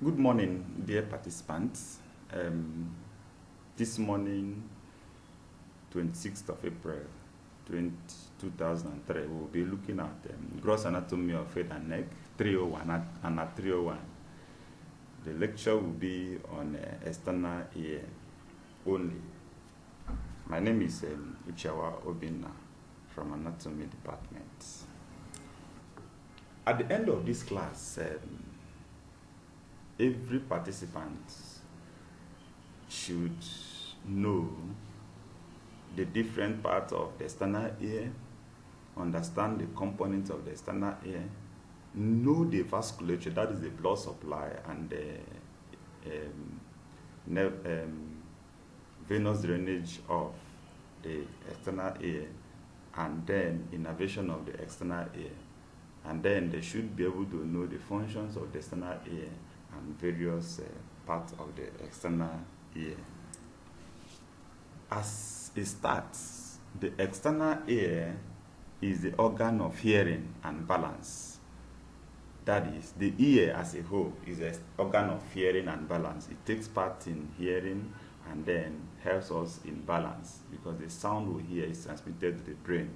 Good morning, dear participants. This morning, 26th of April 2003, we'll be looking at gross anatomy of head and neck, 301 and at 301. The lecture will be on external ear only. My name is Uchawa Obinna from Anatomy Department. At the end of this class, every participant should know the different parts of the external ear, understand the components of the external ear, know the vasculature, that is the blood supply, and the venous drainage of the external ear, and then innervation of the external ear. And then they should be able to know the functions of the external ear and various parts of the external ear. As a start, the external ear is the organ of hearing and balance. That is, the ear as a whole is an organ of hearing and balance. It takes part in hearing and then helps us in balance because the sound we hear is transmitted to the brain.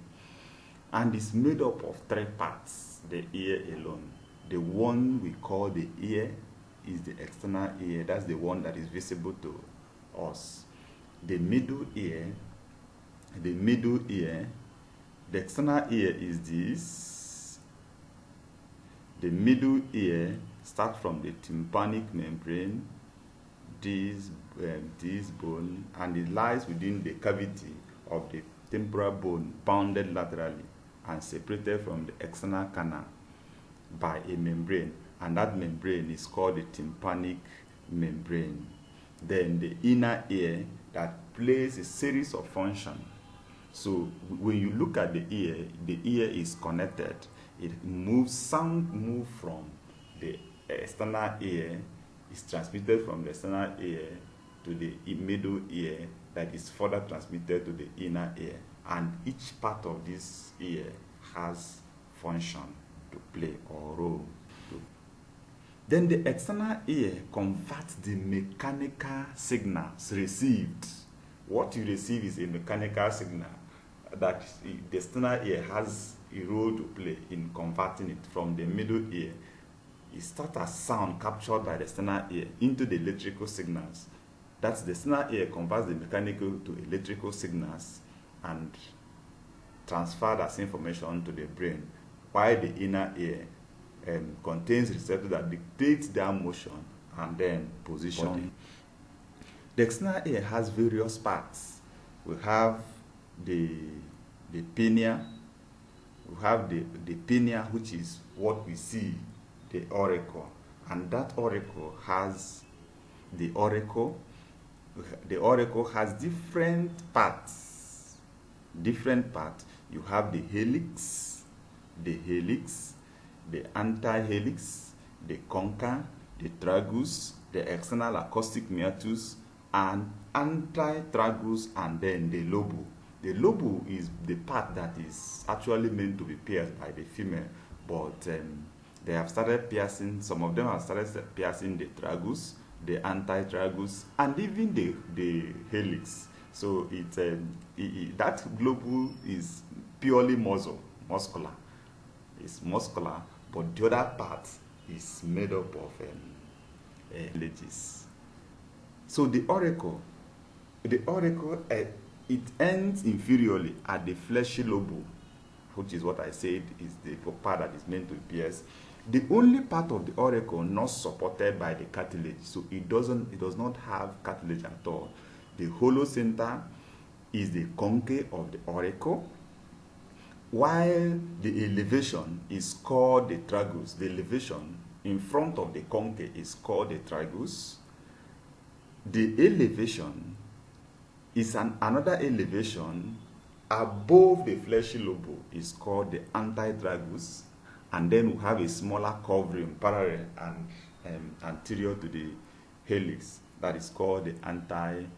And it's made up of three parts, the ear alone. The one we call the ear is the external ear. That's the one that is visible to us. The middle ear, the external ear is this. The middle ear starts from the tympanic membrane, this bone, and it lies within the cavity of the temporal bone, bounded laterally and separated from the external canal by a membrane, and that membrane is called the tympanic membrane. Then the inner ear that plays a series of functions. So when you look at the ear is connected. Sound moves from the external ear, is transmitted from the external ear to the middle ear, that is further transmitted to the inner ear. And each part of this ear has function to play or role. Then the external ear converts the mechanical signals received. What you receive is a mechanical signal that the external ear has a role to play in converting it from the middle ear. It starts as sound captured by the external ear into the electrical signals. That's the external ear converts the mechanical to electrical signals and transfer that information to the brain, while the inner ear contains receptors that dictate their motion and then position. The external ear has various parts. We have the pinea. We have the pinea, which is what we see, the auricle, and that auricle has the auricle. The auricle has different parts. You have the helix, the antihelix, the concha, the tragus, the external acoustic meatus, and antitragus, and then the lobe. The lobe is the part that is actually meant to be pierced by the female, but they have started piercing, some of them have started piercing the tragus, the antitragus, and even the helix. So that lobe is purely muscular. It's muscular, but the other part is made up of ledges. So the auricle, it ends inferiorly at the fleshy lobe, which is what I said is the part that is meant to pierce. The only part of the auricle not supported by the cartilage, so it does not have cartilage at all. The hollow center is the concha of the auricle, while the elevation is called the tragus. The elevation in front of the concha is called the tragus. The elevation is another elevation above the fleshy lobe is called the antitragus, and then we have a smaller covering parallel and anterior to the helix that is called the antihelix.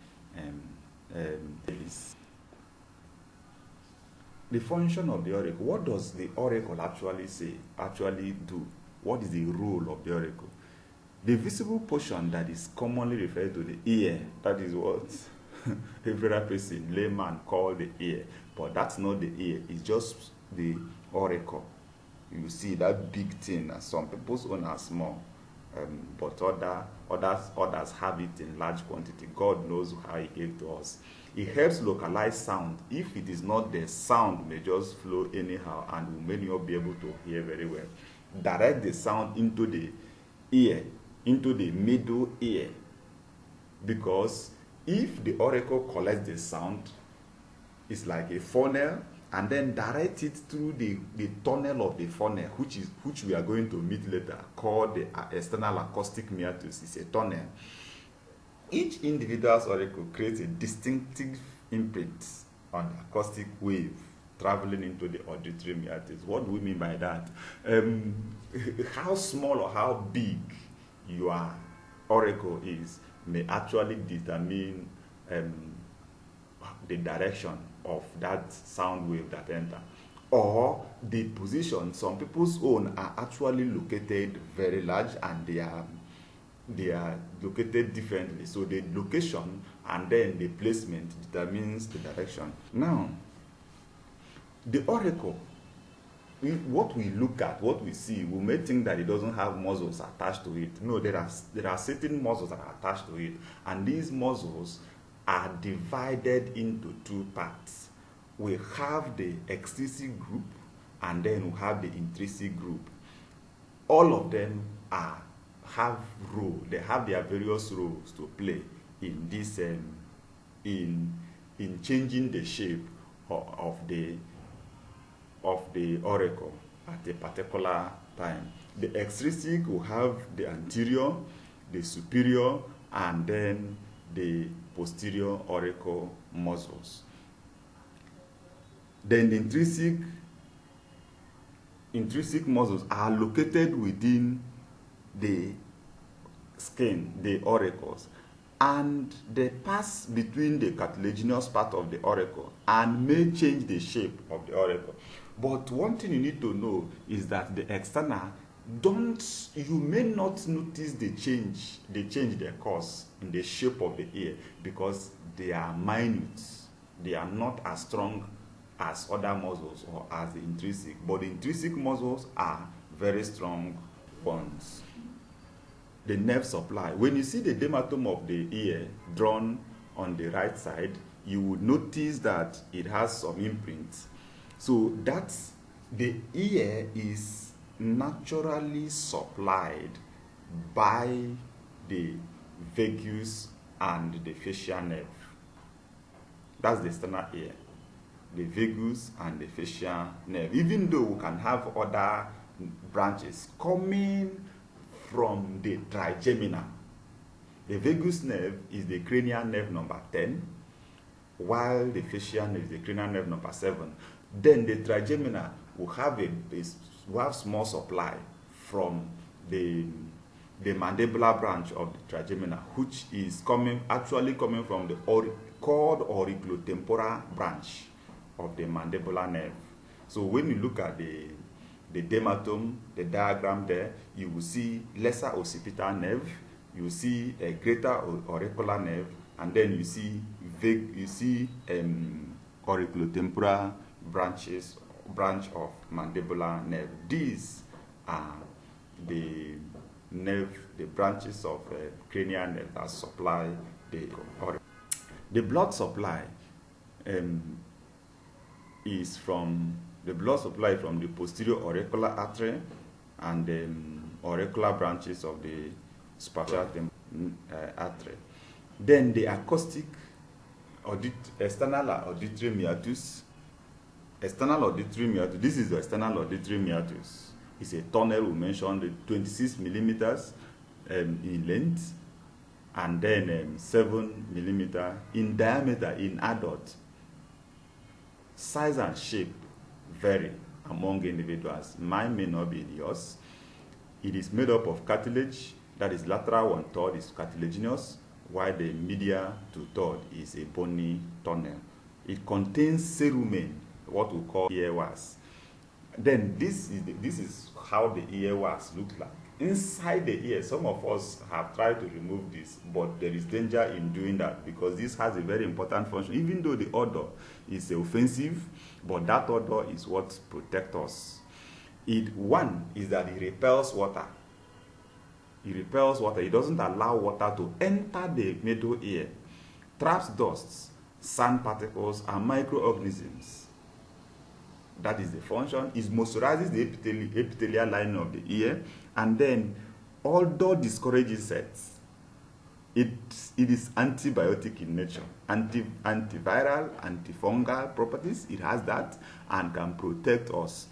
The function of the auricle. What does the auricle actually do? What is the role of the auricle? The visible portion that is commonly referred to the ear, that is what every person, layman, call the ear. But that's not the ear, it's just the auricle. You see that big thing, some people's own are small, but others have it in large quantity. God knows how He gave to us. It helps localize sound. If it is not there, sound may just flow anyhow and we may not be able to hear very well. Direct the sound into the ear, into the middle ear, because if the auricle collects the sound, it's like a funnel, and then direct it through the tunnel of the funnel, which we are going to meet later, called the external acoustic meatus. It's a tunnel. Each individual's auricle creates a distinctive imprint on the acoustic wave traveling into the auditory meatus. What do we mean by that? How small or how big your auricle is may actually determine the direction of that sound wave that enter, or the position. Some people's own are actually located very large and they are located differently. So the location and then the placement determines the direction. Now, the auricle, what we look at, what we see, we may think that it doesn't have muscles attached to it. No, there are certain muscles that are attached to it, and these muscles are divided into two parts. We have the extrinsic group and then we have the intrinsic group. All of them have role. They have their various roles to play in this in changing the shape of the auricle at a particular time. The extrinsic will have the anterior, the superior, and then the posterior auricle muscles. Then the intrinsic muscles are located within the skin, the auricles, and they pass between the cartilaginous part of the auricle and may change the shape of the auricle. But one thing you need to know is that the external, you may not notice the change they cause in the shape of the ear, because they are minute. They are not as strong as other muscles or as the intrinsic, but the intrinsic muscles are very strong ones. The nerve supply. When you see the dermatome of the ear drawn on the right side, you would notice that it has some imprints. So that's the ear is naturally supplied by the vagus and the facial nerve. That's the external ear, the vagus and the facial nerve. Even though we can have other branches coming from the trigeminal. The vagus nerve is the cranial nerve number 10, while the facial nerve is the cranial nerve number 7. Then the trigeminal will have small supply from the mandibular branch of the trigeminal, which is actually coming from the called auriculotemporal branch of the mandibular nerve. So when you look at the dermatome, the diagram there, you will see lesser occipital nerve, you will see a greater auricular nerve, and then you see auriculotemporal branch of mandibular nerve. These are the branches of cranial nerve that supply the blood supply. Is from the posterior auricular artery and the auricular branches of the superficial artery. Then the external auditory meatus. External auditory meatus. This is the external auditory meatus. It's a tunnel we mentioned, 26 millimeters in length, and then 7 millimeter in diameter in adult. Size and shape vary among individuals. Mine may not be in yours. It is made up of cartilage, that is lateral 1/3 is cartilaginous, while the medial 2/3 is a bony tunnel. It contains cerumen, what we call earwax. Then this is how the earwax look like. Inside the ear, some of us have tried to remove this, but there is danger in doing that because this has a very important function. Even though the odor is offensive, but that odor is what protects us. One is that it repels water. It repels water. It doesn't allow water to enter the middle ear. Traps dust, sand particles, and microorganisms. That is the function. It moisturizes the epithelial lining of the ear, and then although discourages insects, it is antibiotic in nature. Antiviral, antifungal properties, it has that, and can protect us.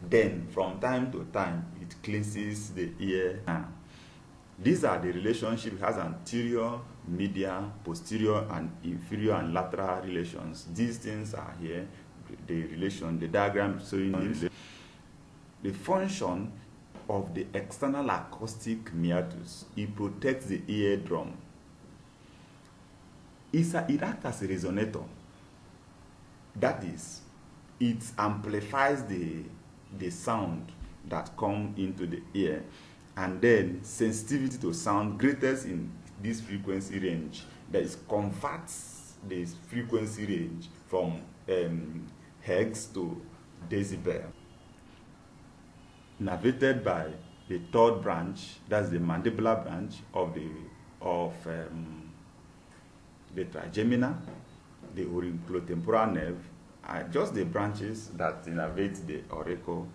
Then from time to time it cleanses the ear. These are the relationship. It has anterior, medial, posterior, and inferior and lateral relations. These things are here. The relation, the diagram showing the function of the external acoustic meatus. It protects the eardrum. It acts as a resonator. That is, it amplifies the sound that comes into the ear, and then sensitivity to sound greatest in this frequency range. That is, converts this frequency range from hertz to decibel. Nervated by the third branch, that's the mandibular branch of the trigemina, the auriculotemporal nerve, are just the branches that innervate the auricle.